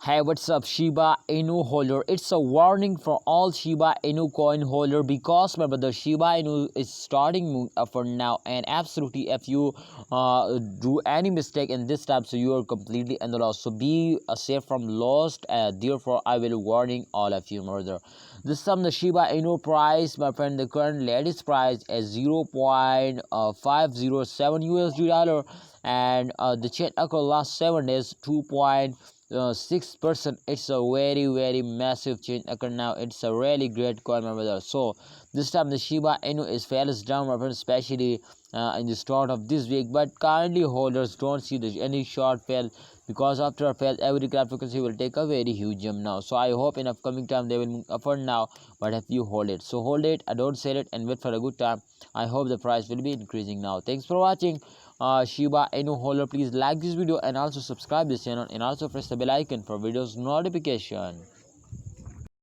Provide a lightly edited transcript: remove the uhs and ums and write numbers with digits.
Hey, what's up, Shiba Inu holder? It's a warning for all Shiba Inu coin holder because my brother Shiba Inu is starting for now, and absolutely if you do any mistake in this type, so you are completely in the loss. So be safe from lost. Therefore, I will warning all of you, brother. This time the Shiba Inu price, my friend, the current latest price is 0.507 USD dollar, and the chain occur last 7 days 2.6%. It's a very massive change occur now. It's a really great coin, my brother. So this time the Shiba Inu is fairly down, my friend, especially in the start of this week. But kindly holders don't see any short fail, because after a fail every cryptocurrency will take a very huge jump now. So I hope in upcoming time they will move upward now. But if you hold it, so hold it, don't sell it, and wait for a good time. I hope the price will be increasing now. Thanks for watching. Shiba Inu holder, please like this video and also subscribe this channel, and also press the bell icon for videos notification.